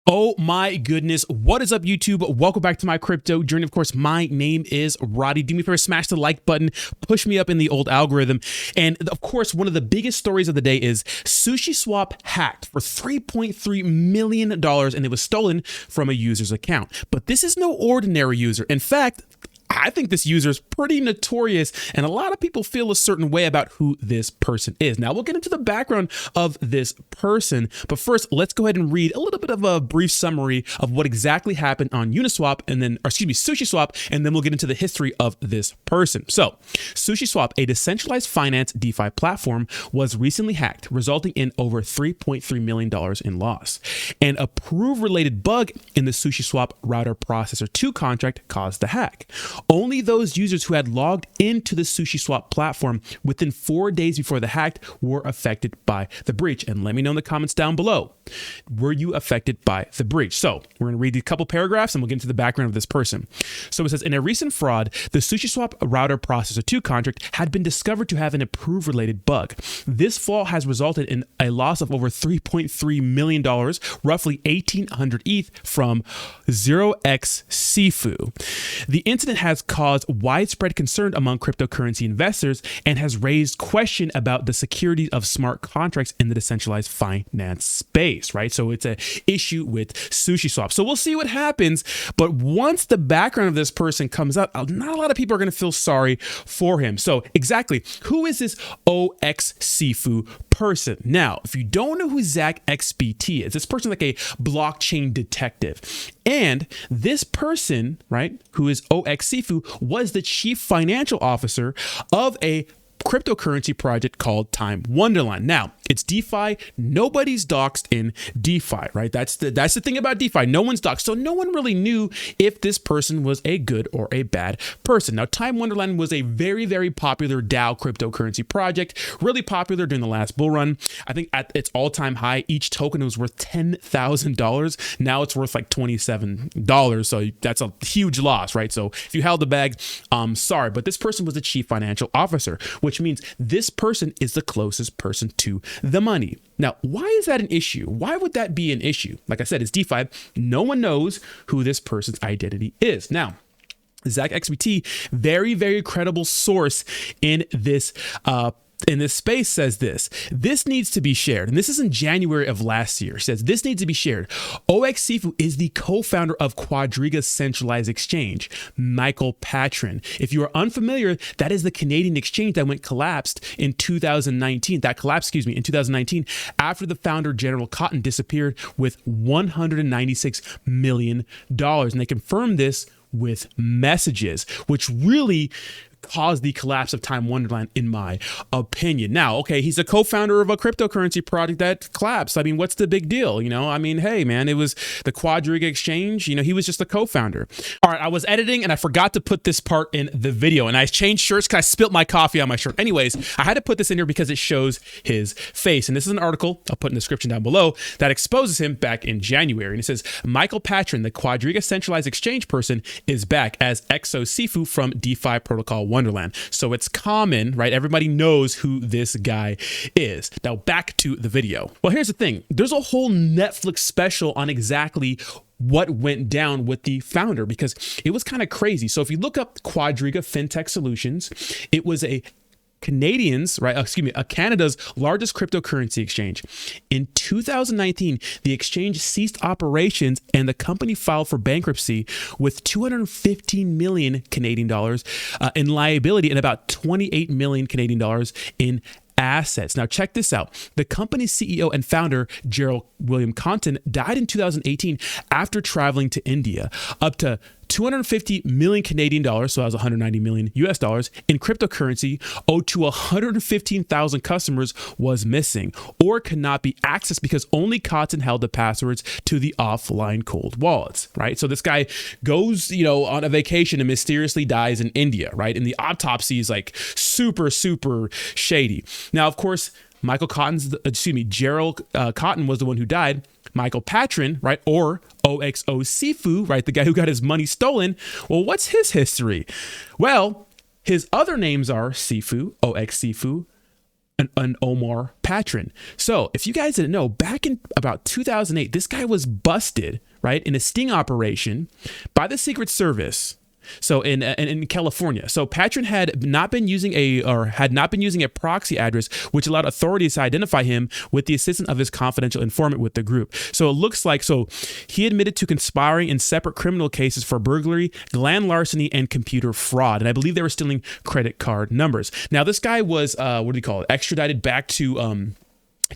Oh my goodness. What is up, YouTube? Welcome back to my crypto journey. Of course, my name is Roddy. Do me a favor, smash the like button, push me up in the old algorithm. And of course, one of the biggest stories of the day is SushiSwap hacked for $3.3 million and it was stolen from a user's account. But this is no ordinary user. In fact, I think this user is pretty notorious and a lot of people feel a certain way about who this person is. Now we'll get into the background of this person, but first let's go ahead and read a little bit of a brief summary of what exactly happened on Uniswap SushiSwap, and then we'll get into the history of this person. So SushiSwap, a decentralized finance DeFi platform, was recently hacked, resulting in over $3.3 million in loss. An approve-related bug in the SushiSwap router processor 2 contract caused the hack. Only those users who had logged into the SushiSwap platform within 4 days before the hack were affected by the breach. And let me know in the comments down below, were you affected by the breach? So we're going to read a couple paragraphs and we'll get into the background of this person. So it says, in a recent fraud, the SushiSwap router processor 2 contract had been discovered to have an approve related bug. This flaw has resulted in a loss of over $3.3 million, roughly 1,800 ETH from 0xSifu. The incident has caused widespread concern among cryptocurrency investors and has raised question about the security of smart contracts in the decentralized finance space, right? So it's an issue with SushiSwap. So we'll see what happens. But once the background of this person comes out, not a lot of people are going to feel sorry for him. So exactly, who is this OXSifu person? Now, if you don't know who Zach XBT is, this person is like a blockchain detective. And this person, right, who is OXSifu, was the chief financial officer of a cryptocurrency project called Time Wonderland. Now, it's DeFi. Nobody's doxed in DeFi, right? That's the thing about DeFi. No one's doxed. So no one really knew if this person was a good or a bad person. Now, Time Wonderland was a very, very popular DAO cryptocurrency project, really popular during the last bull run. I think at its all-time high, each token was worth $10,000. Now it's worth like $27. So that's a huge loss, right? So if you held the bag, sorry, but this person was the chief financial officer, which means this person is the closest person to the money. Now, why is that an issue? Why would that be an issue? Like I said, it's DeFi. No one knows who this person's identity is. Now, Zach XBT, very, very credible source in this space, says this needs to be shared. And this is in January of last year. It says this needs to be shared. OXSifu is the co-founder of Quadriga's centralized exchange, Michael Patron. If you are unfamiliar, that is the Canadian exchange that collapsed in 2019. That collapsed, in 2019 after the founder, General Cotton, disappeared with $196 million. And they confirmed this with messages, which really caused the collapse of Time Wonderland, in my opinion. Now, okay, he's a co-founder of a cryptocurrency project that collapsed. I mean, what's the big deal? I mean, hey, man, it was the Quadriga exchange. He was just a co-founder. All right, I was editing and I forgot to put this part in the video, and I changed shirts because I spilt my coffee on my shirt. Anyways, I had to put this in here because it shows his face. And this is an article I'll put in the description down below that exposes him back in January. And it says, Michael Patron, the Quadriga centralized exchange person, is back as OXSifu from DeFi protocol Wonderland. So it's common, right? Everybody knows who this guy is. Now back to the video. Well, here's the thing. There's a whole Netflix special on exactly what went down with the founder, because it was kind of crazy. So if you look up Quadriga FinTech Solutions, it was a Canada's largest cryptocurrency exchange. In 2019, the exchange ceased operations and the company filed for bankruptcy with 215 million Canadian dollars in liability and about 28 million Canadian dollars in assets. Now check this out. The company's CEO and founder, Gerald William Compton, died in 2018 after traveling to India. Up to 250 million Canadian dollars, so that was 190 million US dollars, in cryptocurrency owed to 115,000 customers was missing or could not be accessed because only Cotton held the passwords to the offline cold wallets, right? So this guy goes, on a vacation and mysteriously dies in India, right? And the autopsy is like super, super shady. Now, of course, Gerald Cotton was the one who died. Michael Patron, right, or OXSifu, right, the guy who got his money stolen. Well, what's his history? Well, his other names are Sifu, OXSifu, an Omar patron. So if you guys didn't know, back in about 2008, this guy was busted, right, in a sting operation by the Secret Service. So in California, so Patron had not been using a proxy address, which allowed authorities to identify him with the assistance of his confidential informant with the group. So it looks like he admitted to conspiring in separate criminal cases for burglary, land larceny, and computer fraud. And I believe they were stealing credit card numbers. Now this guy was extradited back to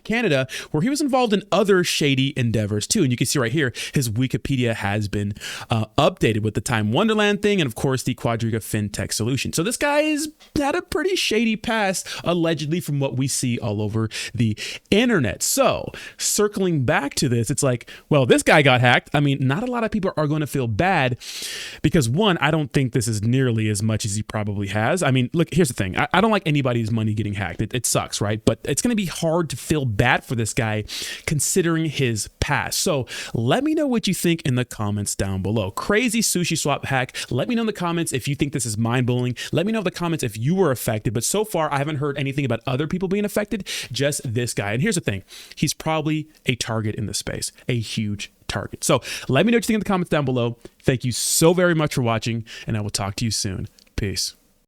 Canada, where he was involved in other shady endeavors too. And you can see right here, his Wikipedia has been updated with the Time Wonderland thing and of course the Quadriga FinTech solution. So this guy's had a pretty shady past, allegedly, from what we see all over the internet. So circling back to this, it's like, well, this guy got hacked. I mean, not a lot of people are going to feel bad because, one, I don't think this is nearly as much as he probably has. I mean, look, here's the thing. I don't like anybody's money getting hacked. It sucks, right? But it's going to be hard to feel bad for this guy considering his past. So let me know what you think in the comments down below. Crazy Sushi Swap hack. Let me know in the comments if you think this is mind-blowing. Let me know in the comments if you were affected. But so far, I haven't heard anything about other people being affected, just this guy. And here's the thing. He's probably a target in this space, a huge target. So let me know what you think in the comments down below. Thank you so very much for watching, and I will talk to you soon. Peace.